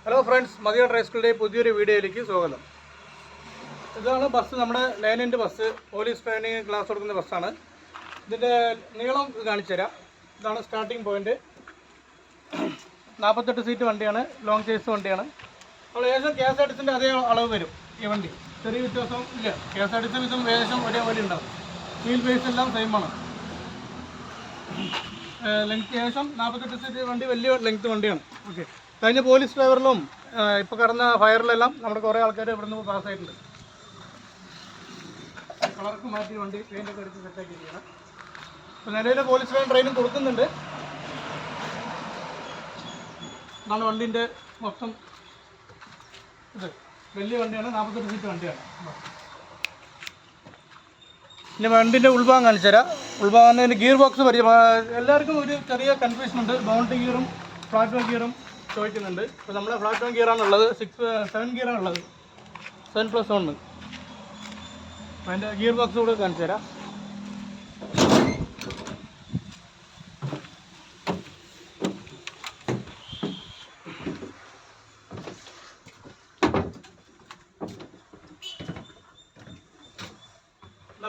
Hello friends, മതിയ drive സ്കൂളിൻ്റെ പുതിയൊരു വീഡിയോയിലേക്ക് സ്വാഗതം. ഇതാണ് ബസ്, നമ്മുടെ ലൈനിൻ്റെ ബസ്, പോലീസ് ട്രെയിനിങ് ക്ലാസ് കൊടുക്കുന്ന ബസ്സാണ്. ഇതിൻ്റെ നീളം കാണിച്ചു തരാം. ഇതാണ് സ്റ്റാർട്ടിംഗ് പോയിൻറ്റ്. 48 സീറ്റ് വണ്ടിയാണ്, ലോങ് ചേസ് വണ്ടിയാണ്. നമ്മൾ ഏകദേശം കെ എസ് ആർ ടി സിൻ്റെ അതേ അളവ് വരും ഈ വണ്ടി, ചെറിയ വ്യത്യാസം ഇല്ല. K S R T C ഇതും ഏകദേശം ഒരേപോലെ ഉണ്ടാവും. വീൽ ബേസ് എല്ലാം സെയിമാണ്. ലെങ്ത് ഏകദേശം 48 സീറ്റ് വണ്ടി, വലിയ ലെങ്ത് വണ്ടിയാണ്. ഓക്കെ, കഴിഞ്ഞ പോലീസ് ഡ്രൈവറിലും ഇപ്പോൾ കടന്ന ഫയറിലെല്ലാം നമ്മുടെ കുറേ ആൾക്കാർ ഇവിടെ നിന്ന് പാസ്സായിട്ടുണ്ട്. കളർക്ക് മാറ്റി വണ്ടി പെയിൻ്റൊക്കെ അടിച്ച് സെറ്റാക്കിയിരിക്കുകയാണ്. ഇപ്പോൾ നിലവിൽ പോലീസ് ഡ്രൈവർ ട്രെയിനിങ് കൊടുക്കുന്നുണ്ട്. ഇതാണ് വണ്ടീൻ്റെ മൊത്തം ഇത്. വലിയ വണ്ടിയാണ്, 48 സീറ്റ് വണ്ടിയാണ്. ഇനി വണ്ടിൻ്റെ ഉൾഭാഗം കാണിച്ചു തരാം. ഉൾഭാഗം ഗിയർ ബോക്സ് എല്ലാവർക്കും ഒരു ചെറിയ കൺഫ്യൂഷൻ ഉണ്ട്. ബൗണ്ടറി ഗിയറും പ്ലാറ്റ്ഫോം ഗിയറും ചോദിക്കുന്നുണ്ട്. ഇപ്പോൾ നമ്മളെ പ്ലാറ്റ്ഫോം ഗിയറാണുള്ളത്, 7 ഗിയറാണുള്ളത്, 7+1. അപ്പോൾ അതിൻ്റെ ഗിയർ ബോക്സ് കൂടെ കാണിച്ചു തരാം.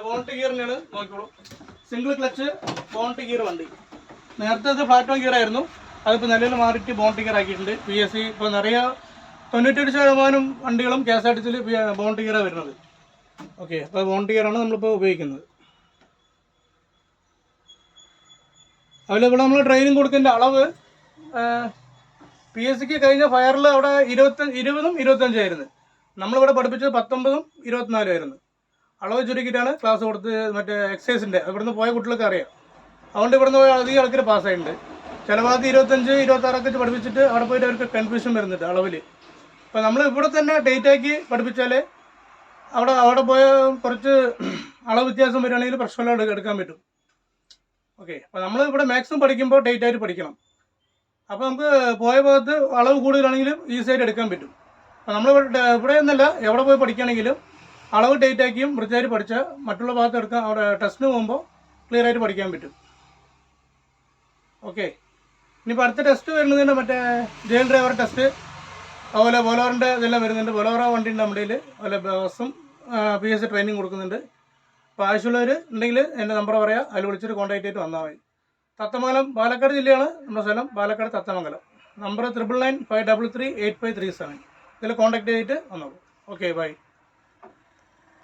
ബോണ്ടറി ഗിയർ തന്നെയാണ്, നോക്കിക്കോളൂ. സിംഗിൾ ക്ലച്ച് ബോണ്ടറി ഗിയർ വണ്ടി. നേരത്തെ അത് പ്ലാറ്റ്ഫോം ഗിയർ ആയിരുന്നു, അതിപ്പോൾ നിലവിൽ മാറിയിട്ട് ബോണ്ടറി ഗിയർ ആക്കിയിട്ടുണ്ട്. PSC ഇപ്പോൾ നിറയെ 98% വണ്ടികളും കെ എസ് ആർ ടി സിയിൽ ബോണ്ടറി ഗിയറാണ് വരുന്നത്. ഓക്കെ, അപ്പോൾ ബോണ്ടറി ഗിയറാണ് നമ്മളിപ്പോൾ ഉപയോഗിക്കുന്നത്. അതുപോലെ ഇവിടെ നമ്മൾ ട്രെയിനിങ് കൊടുക്കേണ്ട അളവ് PSCക്ക് കഴിഞ്ഞ ഫയറിൽ അവിടെ 20ഉം 25ആയിരുന്നു. നമ്മളിവിടെ പഠിപ്പിച്ചത് 19ഉം 24ഉം ആയിരുന്നു. അളവ് ചുരുക്കിയിട്ടാണ് ക്ലാസ് കൊടുത്ത്. മറ്റേ എക്സൈസിൻ്റെ ഇവിടുന്ന് പോയ കുട്ടികൾക്ക് അറിയാം. അതുകൊണ്ട് ഇവിടുന്ന് പോയ അധികം ആൾക്കാർ പാസ്സായിട്ടുണ്ട്. ചില ഭാഗത്ത് 25, 26 ഒക്കെ പഠിപ്പിച്ചിട്ട് അവിടെ പോയിട്ട് അവർക്ക് കൺഫ്യൂഷൻ വരുന്നുണ്ട് അളവിൽ. അപ്പോൾ നമ്മൾ ഇവിടെ തന്നെ ഡേറ്റ് ആക്കി പഠിപ്പിച്ചാൽ അവിടെ പോയ കുറച്ച് അളവ് വ്യത്യാസം വരികയാണെങ്കിൽ പ്രശ്നമില്ലാതെ എടുക്കാൻ പറ്റും. ഓക്കെ, അപ്പോൾ നമ്മൾ ഇവിടെ മാക്സിമം പഠിക്കുമ്പോൾ ഡേറ്റ് ആയിട്ട് പഠിക്കണം. അപ്പോൾ നമുക്ക് പോയ ഭാഗത്ത് അളവ് കൂടുതലാണെങ്കിലും ഈസിയായിട്ട് എടുക്കാൻ പറ്റും. അപ്പോൾ നമ്മൾ ഇവിടെ ഒന്നല്ല, എവിടെ പോയി പഠിക്കുകയാണെങ്കിലും അളവ് ഡേറ്റ് ആക്കിയും വൃത്തിയായിട്ട് പഠിച്ചാൽ മറ്റുള്ള ഭാഗത്ത് എടുക്കാൻ അവിടെ ടെസ്റ്റിന് പോകുമ്പോൾ ക്ലിയർ ആയിട്ട് പഠിക്കാൻ പറ്റും. ഓക്കെ, ഇനിയിപ്പോൾ അടുത്ത ടെസ്റ്റ് വരുന്നതിൻ്റെ മറ്റേ ജയിൽ ഡ്രൈവർ ടെസ്റ്റ്, അതുപോലെ ബൊലോറിൻ്റെ ഇതെല്ലാം വരുന്നുണ്ട്. ബൊലോറോ വണ്ടിയുണ്ട് നമ്മുടെ കയ്യിൽ, അതുപോലെ ബസ്സും PSC ട്രെയിനിങ് കൊടുക്കുന്നുണ്ട്. അപ്പോൾ ആവശ്യമുള്ളവർ ഉണ്ടെങ്കിൽ എൻ്റെ നമ്പർ പറയാം, അതിൽ വിളിച്ചിട്ട് കോൺടാക്ട് ചെയ്തിട്ട് വന്നാൽ മതി. തത്തമംഗലം, പാലക്കാട് ജില്ലയാണ് നമ്മുടെ സ്ഥലം, പാലക്കാട് തത്തമംഗലം. നമ്പർ 9995338537. ഇതിൽ കോൺടാക്ട് ചെയ്തിട്ട് വന്നോളൂ. Okay, by.